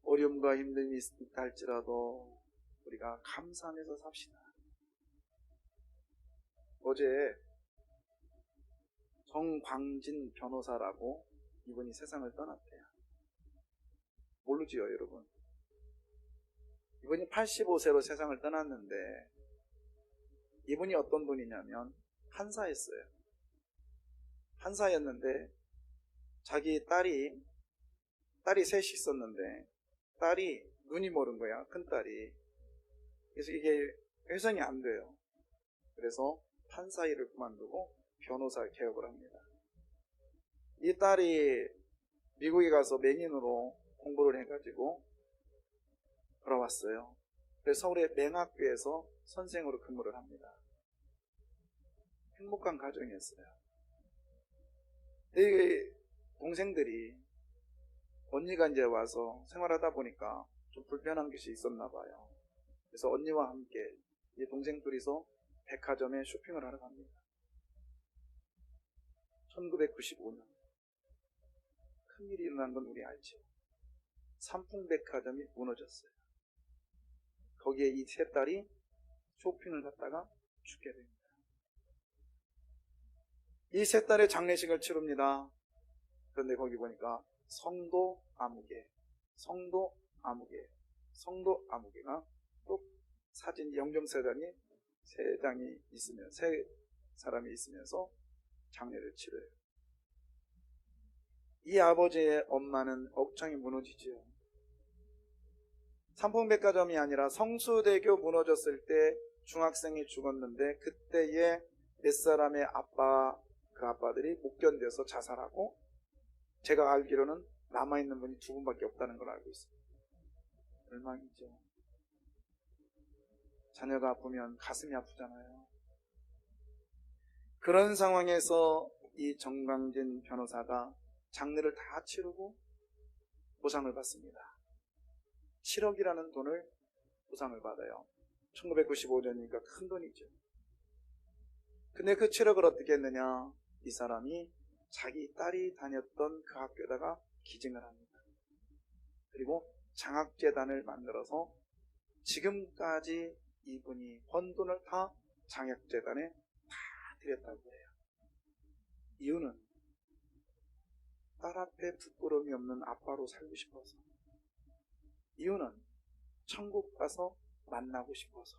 어려움과 힘듦이 있다 할지라도 우리가 감사하면서 삽시다. 어제 정광진 변호사라고 이분이 세상을 떠났대요. 모르지요, 여러분? 이분이 85세로 세상을 떠났는데 이분이 어떤 분이냐면 판사였어요. 판사였는데 자기 딸이 셋이 있었는데 딸이 눈이 멀은 거야, 큰딸이. 그래서 이게 회전이 안 돼요. 그래서 판사 일을 그만두고 변호사 개업을 합니다. 이 딸이 미국에 가서 맹인으로 공부를 해가지고 돌아왔어요. 그래서 서울의 맹학교에서 선생으로 근무를 합니다. 행복한 가정이었어요. 이 동생들이 언니가 이제 와서 생활하다 보니까 좀 불편한 것이 있었나 봐요. 그래서 언니와 함께 이 동생 둘이서 백화점에 쇼핑을 하러 갑니다. 1995년 큰일이 일어난 건 우리 알죠. 삼풍백화점이 무너졌어요. 거기에 이 세 딸이 쇼핑을 갔다가 죽게 됩니다. 이 세 딸의 장례식을 치릅니다. 그런데 거기 보니까 성도 아무개, 성도 아무개, 성도 아무개가 또 사진 영정사진이 세 장이 있으면 세 사람이 있으면서 장례를 치러요. 이 아버지의 엄마는 억장이 무너지죠. 삼풍백화점이 아니라 성수대교 무너졌을 때 중학생이 죽었는데 그때에 몇 사람의 그 아빠들이 못 견뎌서 자살하고 제가 알기로는 남아있는 분이 2분밖에 없다는 걸 알고 있습니다. 절망이죠. 자녀가 아프면 가슴이 아프잖아요. 그런 상황에서 이 정광진 변호사가 장례를 다 치르고 보상을 받습니다. 7억이라는 돈을 보상을 받아요. 1995년이니까 큰 돈이죠. 근데 그 7억을 어떻게 했느냐? 이 사람이 자기 딸이 다녔던 그 학교에다가 기증을 합니다. 그리고 장학재단을 만들어서 지금까지 이분이 번 돈을 다 장학재단에 다 드렸다고 해요. 이유는 딸 앞에 부끄러움이 없는 아빠로 살고 싶어서, 이유는 천국 가서 만나고 싶어서.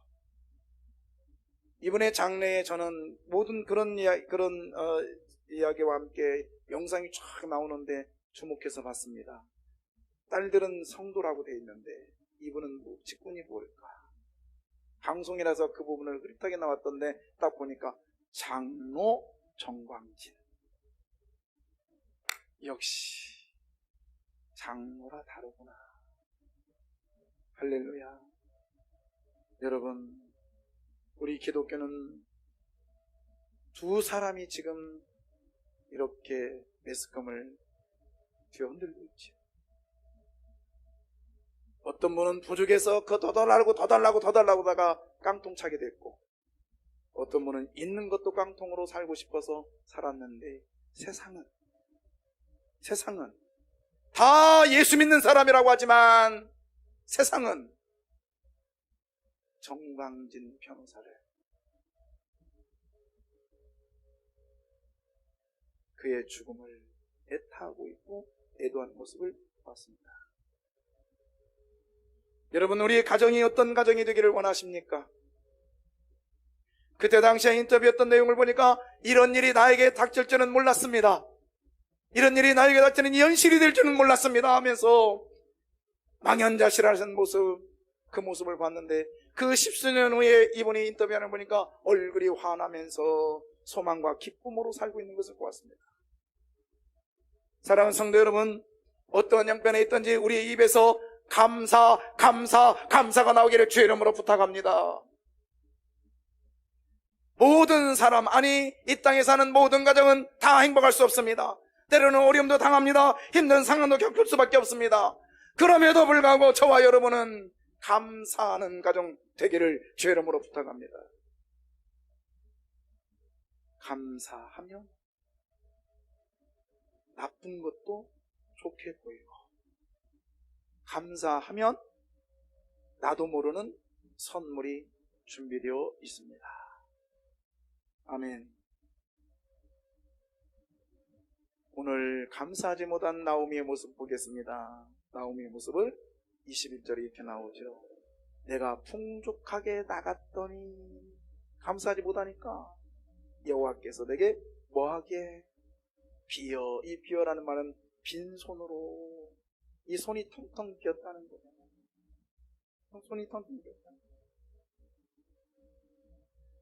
이분의 장래에 저는 모든 그런 이야기와 함께 영상이 쫙 나오는데 주목해서 봤습니다. 딸들은 성도라고 되어 있는데 이분은 직분이 뭘까? 방송이라서 그 부분을 흐릿하게 나왔던데 딱 보니까 장로 정광진. 역시 장로라 다르구나. 할렐루야. 여러분, 우리 기독교는 두 사람이 지금 이렇게 매스컴을 뒤흔들고 있죠. 어떤 분은 부족해서 더 달라고 하다가 깡통 차게 됐고, 어떤 분은 있는 것도 깡통으로 살고 싶어서 살았는데, 세상은 다 예수 믿는 사람이라고 하지만 세상은 정광진 변호사를 그의 죽음을 애타하고 있고 애도하는 모습을 봤습니다. 여러분, 우리의 가정이 어떤 가정이 되기를 원하십니까? 그때 당시에 인터뷰했던 내용을 보니까 이런 일이 나에게 닥칠 줄은 몰랐습니다. 이런 일이 나에게 닥치는 현실이 될 줄은 몰랐습니다 하면서 망연자실하신 모습, 그 모습을 봤는데 그 10수년 후에 이분이 인터뷰하는 거 보니까 얼굴이 환하면서 소망과 기쁨으로 살고 있는 것을 보았습니다. 사랑하는 성도 여러분, 어떠한 형편에 있든지 우리의 입에서 감사가 나오기를 주의 이름으로 부탁합니다. 모든 사람, 아니 이 땅에 사는 모든 가정은 다 행복할 수 없습니다. 때로는 어려움도 당합니다. 힘든 상황도 겪을 수밖에 없습니다. 그럼에도 불구하고 저와 여러분은 감사하는 가정 되기를 주의 이름으로 부탁합니다. 감사하면 나쁜 것도 좋게 보이고, 감사하면 나도 모르는 선물이 준비되어 있습니다. 아멘. 오늘 감사하지 못한 나오미의 모습 보겠습니다. 나오미의 모습을 21절에 이렇게 나오죠. 내가 풍족하게 나갔더니 감사하지 못하니까 여호와께서 내게 뭐하게 비어. 이 비어라는 말은 빈손으로, 이 손이 텅텅 비었다는 거예요. 손이 텅텅 비었다는 거예요.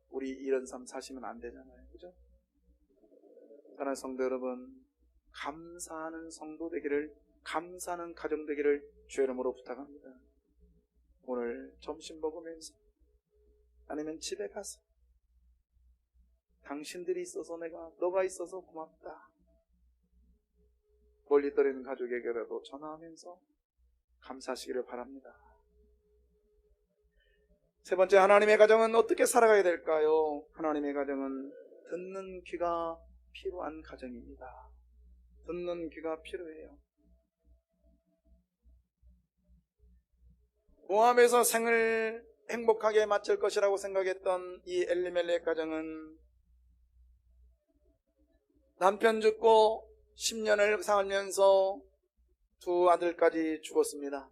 우리 이런 삶 사시면 안 되잖아요, 그죠? 사랑하는 성도 여러분, 감사하는 성도 되기를, 감사하는 가정 되기를 주의 이름으로 부탁합니다. 오늘 점심 먹으면서 아니면 집에 가서 당신들이 있어서 너가 있어서 고맙다. 멀리 떨어지는 가족에게라도 전화하면서 감사하시기를 바랍니다. 세 번째, 하나님의 가정은 어떻게 살아가야 될까요? 하나님의 가정은 듣는 귀가 필요한 가정입니다. 듣는 귀가 필요해요. 모압에서 생을 행복하게 마칠 것이라고 생각했던 이 엘리멜렉 가정은 남편 죽고 10년을 살면서 두 아들까지 죽었습니다.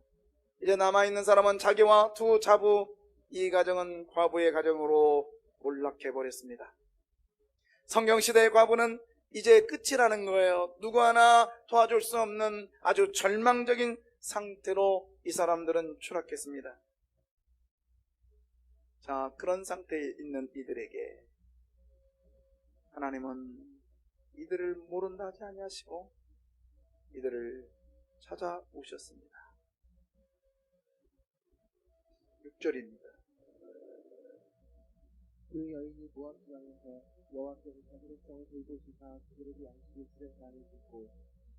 이제 남아있는 사람은 자기와 두 자부, 이 가정은 과부의 가정으로 몰락해버렸습니다. 성경시대의 과부는 이제 끝이라는 거예요. 누구 하나 도와줄 수 없는 아주 절망적인 상태로 이 사람들은 추락했습니다. 자, 그런 상태에 있는 이들에게 하나님은 이들을 모른다 하지 아니하시고 이들을 찾아오셨습니다. 6절입니다. 그 여인이 모압 지방에서 여호와께서 자기의 성을 돌보시사 그들에게 양식을 주셨다는 듣고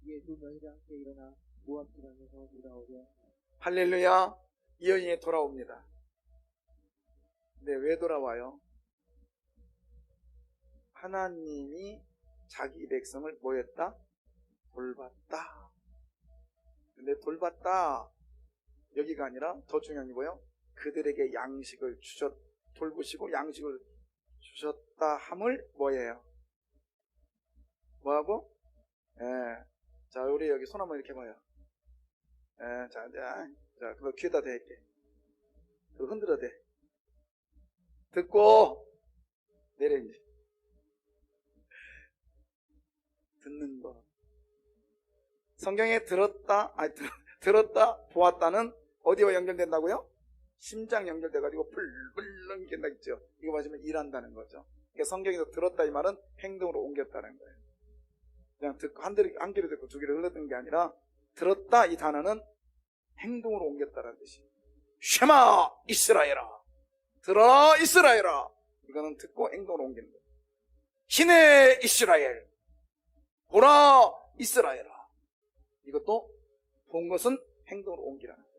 이에 두 며느리가 함께 일어나 모압 지방에서 돌아오려. 할렐루야. 이 여인이 돌아옵니다. 근데 왜 돌아와요? 하나님이 자기 백성을 뭐 했다? 돌봤다. 근데 돌봤다 여기가 아니라 더 중요한 게 뭐예요? 그들에게 양식을 돌보시고 양식을 주셨다 함을 뭐예요? 뭐하고? 자, 우리 여기 손 한번 이렇게 봐요. 자, 그거 귀에다 대게. 그거 흔들어 대. 듣고 내려 이제. 듣는 거. 성경에 들었다 보았다는 어디와 연결된다고요? 심장 연결돼가지고 불불렁 깬다 있죠. 이거 맞으면 일한다는 거죠. 그러니까 성경에서 들었다 이 말은 행동으로 옮겼다는 거예요. 그냥 듣고 한 귀로 듣고 두 귀로 흘렀던 게 아니라 들었다 이 단어는 행동으로 옮겼다는 뜻이. 쉐마 이스라엘아, 들어 이스라엘아. 이거는 듣고 행동으로 옮기는 거예요. 히네 이스라엘, 보라 이스라엘아. 이것도 본 것은 행동으로 옮기라는 거예요.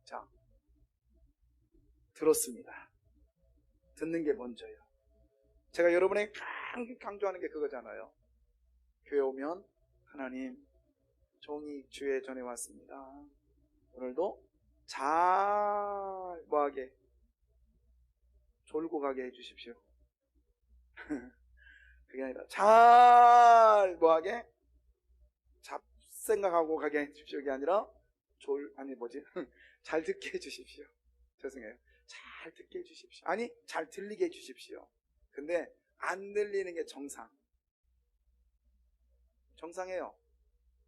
자, 들었습니다. 듣는 게 먼저예요. 제가 여러분에게 강조하는 게 그거잖아요. 교회 오면 하나님, 종이 주의 전에 왔습니다. 오늘도 잘 뭐하게 졸고 가게 해주십시오. 그게 아니라 잘 뭐하게 잡생각하고 가게 해주십시오. 그게 아니라 잘 듣게 해주십시오. 죄송해요. 잘 듣게 해주십시오. 아니, 잘 들리게 해주십시오. 근데 안 들리는 게 정상이에요.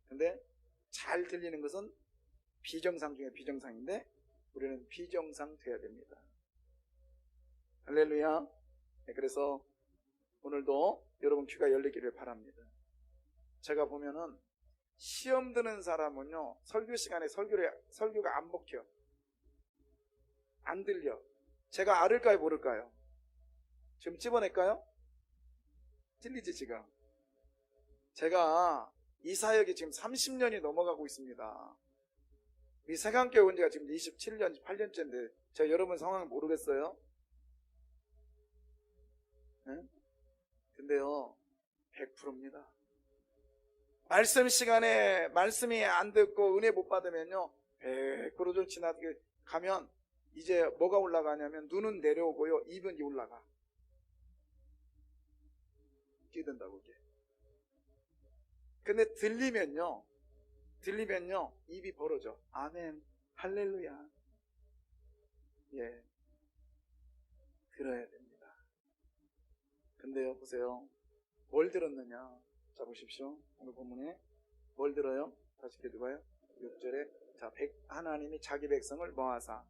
근데 잘 들리는 것은 비정상 중에 비정상인데 우리는 비정상 돼야 됩니다. 할렐루야. 네, 그래서 오늘도 여러분 귀가 열리기를 바랍니다. 제가 보면은 시험 드는 사람은요, 설교 시간에 설교가 안 먹혀. 안 들려. 제가 알을까요, 모를까요? 지금 집어낼까요? 찔리지, 지금. 제가 이 사역이 지금 30년이 넘어가고 있습니다. 이 세강교회 온 지가 지금 27년, 8년째인데, 제가 여러분 상황을 모르겠어요? 네? 근데요, 100%입니다. 말씀 시간에 말씀이 안 듣고 은혜 못 받으면요, 100% 좀 지나게 가면 이제 뭐가 올라가냐면 눈은 내려오고요, 입은 올라가. 뛰든다고 이게. 근데 들리면요 입이 벌어져. 아멘, 할렐루야. 예, 들어야 됩니다. 근데요, 보세요. 뭘 들었느냐? 자, 보십시오. 오늘 본문에 뭘 들어요? 다시 읽어봐요. 6절에 자, 하나님이 자기 백성을 모아사.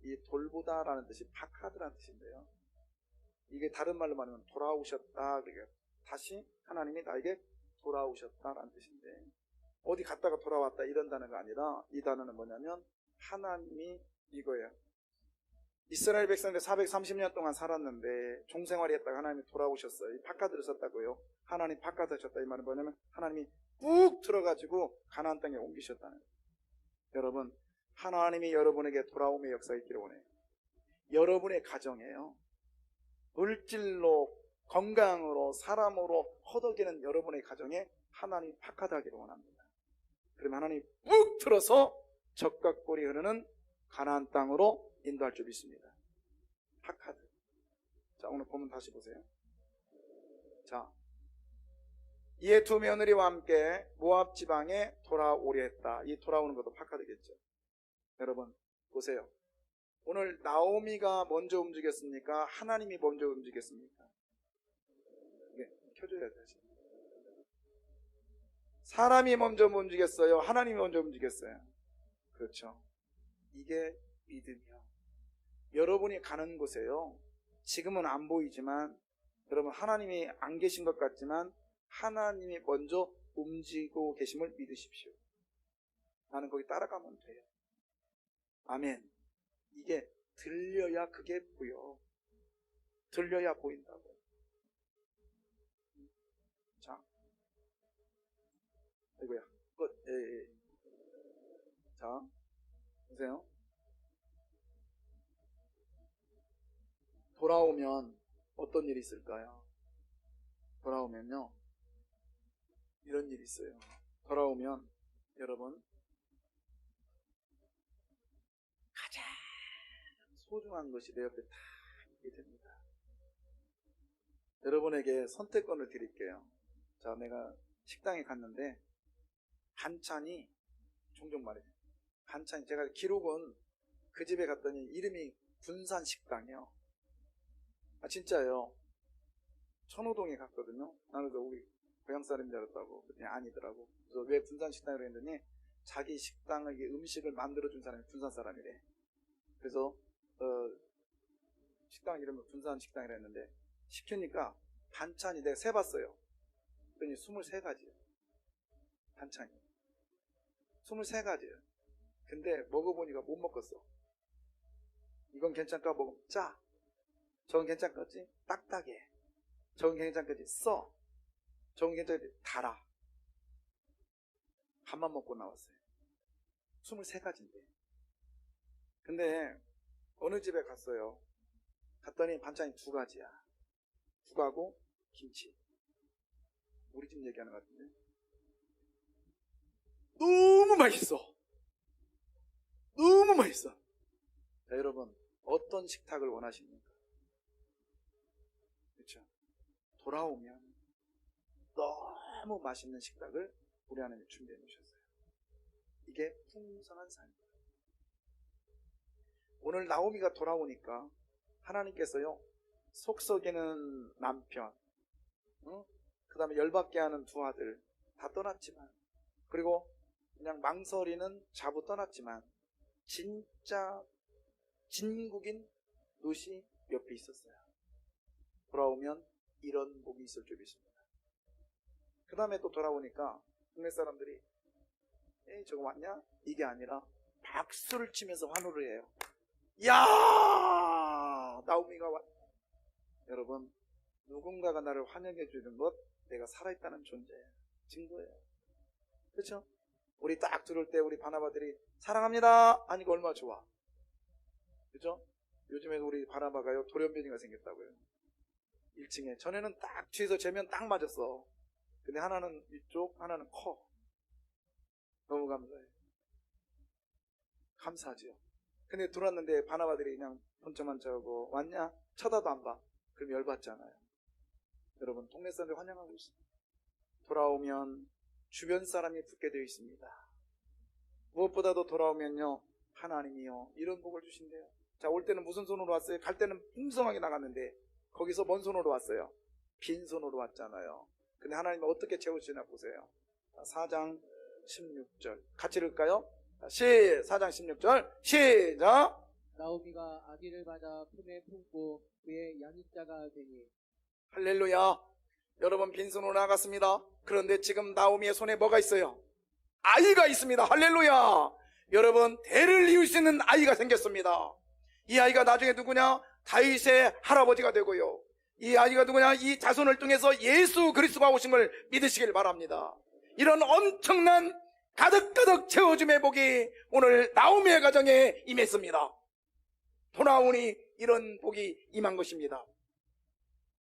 이 돌보다라는 뜻이 파카드라는 뜻인데요. 이게 다른 말로 말하면 돌아오셨다. 그러니까 다시 하나님이 나에게 돌아오셨다라는 뜻인데, 어디 갔다가 돌아왔다 이런 단어가 아니라 이 단어는 뭐냐면 하나님이 이거예요. 이스라엘 백성들 430년 동안 살았는데 종생활이 했다가 하나님이 돌아오셨어요. 파카드를 썼다고요. 하나님 파카드 하셨다. 이 말은 뭐냐면 하나님이 꾹 들어가지고 가나안 땅에 옮기셨다는 거예요. 여러분, 하나님이 여러분에게 돌아옴의 역사가 있기를 원해요. 여러분의 가정에요, 물질로, 건강으로, 사람으로 허덕이는 여러분의 가정에 하나님 파카드 하기를 원합니다. 그러면 하나님이 꾹 틀어서 적과 꿀이 흐르는 가나안 땅으로 인도할 줄 믿습니다. 파카드. 자, 오늘 본문 다시 보세요. 자, 이에 두 며느리와 함께 모압 지방에 돌아오려 했다. 이 돌아오는 것도 파카드겠죠. 여러분 보세요. 오늘 나오미가 먼저 움직였습니까? 하나님이 먼저 움직였습니까? 이게 켜줘야 돼. 사람이 먼저 움직였어요? 하나님이 먼저 움직였어요? 그렇죠. 이게 믿음이요. 여러분이 가는 곳에요, 지금은 안 보이지만 여러분 하나님이 안 계신 것 같지만 하나님이 먼저 움직이고 계심을 믿으십시오. 나는 거기 따라가면 돼요. 아멘. 이게 들려야 그게 보여. 들려야 보인다고. 자, 아이고야. 끝. 예. 자, 보세요. 돌아오면 어떤 일이 있을까요? 돌아오면요, 이런 일이 있어요. 돌아오면 여러분 가장 소중한 것이 내 옆에 다 있게 됩니다. 여러분에게 선택권을 드릴게요. 자, 내가 식당에 갔는데 반찬이, 종종 말해요, 반찬이, 제가 기록은 그 집에 갔더니 이름이 군산식당이요. 아, 진짜예요. 천호동에 갔거든요. 나는 우리 고향 사람인 줄 알았다고. 그랬더니 아니더라고. 그래서 왜 군산식당이라고 했더니 자기 식당의 음식을 만들어준 사람이 군산 사람이래. 그래서 식당 이름을 군산식당이라 했는데 시키니까 반찬이 내가 세봤어요. 그랬더니 23가지예요. 반찬이 23가지예요. 근데 먹어보니까 못 먹겠어. 이건 괜찮까? 먹으면 짜. 저건 괜찮겠지? 딱딱해. 저건 괜찮겠지? 써. 저건 괜찮겠지? 달아. 밥만 먹고 나왔어요. 23가지인데. 근데 어느 집에 갔어요. 갔더니 반찬이 2가지야. 국하고 김치. 우리 집 얘기하는 것 같은데. 너무 맛있어. 너무 맛있어. 자, 여러분, 어떤 식탁을 원하십니까? 그렇죠? 돌아오면 너무 맛있는 식탁을 우리 하나님이 준비해 놓으셨어요. 이게 풍성한 삶이에요. 오늘 나오미가 돌아오니까 하나님께서요, 속썩이는 남편, 그 다음에 열받게 하는 2 아들 다 떠났지만, 그리고 그냥 망설이는 자부 떠났지만 진짜 진국인 롯이 옆에 있었어요. 돌아오면 이런 복이 있을 줄 믿습니다. 그 다음에 또 돌아오니까 동네 사람들이 에이, 저거 왔냐? 이게 아니라 박수를 치면서 환호를 해요. 야, 나오미가 왔. 여러분, 누군가가 나를 환영해 주는 것, 내가 살아있다는 존재예요. 증거예요. 그렇죠? 우리 딱 들어올 때 우리 바나바들이 사랑합니다 하니까 얼마나 좋아. 그렇죠? 요즘에 우리 바나바가요, 돌연변이가 생겼다고요. 1층에. 전에는 딱 뒤에서 재면 딱 맞았어. 근데 하나는 이쪽, 하나는 커. 너무 감사해요. 감사하지요. 근데 들어왔는데 바나바들이 그냥 번쩍만 쳐고 왔냐? 쳐다도 안 봐. 그럼 열받잖아요. 여러분 동네 사람들 환영하고 있습니다. 돌아오면 주변 사람이 붙게 되어 있습니다. 무엇보다도 돌아오면요, 하나님이요 이런 복을 주신대요. 자, 올 때는 무슨 손으로 왔어요? 갈 때는 풍성하게 나갔는데 거기서 뭔 손으로 왔어요? 빈손으로 왔잖아요. 근데 하나님은 어떻게 채우시나 보세요. 4장 16절 같이 읽을까요? 4장 16절 시작. 나오미가 아기를 받아 품에 품고 그의 양육자가 되니. 할렐루야. 여러분 빈손으로 나갔습니다. 그런데 지금 나오미의 손에 뭐가 있어요? 아이가 있습니다. 할렐루야. 여러분 대를 이을 수 있는 아이가 생겼습니다. 이 아이가 나중에 누구냐? 다윗의 할아버지가 되고요. 이 아이가 누구냐? 이 자손을 통해서 예수 그리스도가 오신 걸 믿으시길 바랍니다. 이런 엄청난 가득가득 채워줌의 복이 오늘 나오미의 가정에 임했습니다. 돌아오니 이런 복이 임한 것입니다.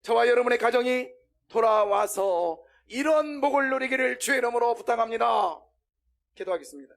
저와 여러분의 가정이 돌아와서 이런 복을 누리기를 주의 이름으로 부탁합니다. 기도하겠습니다.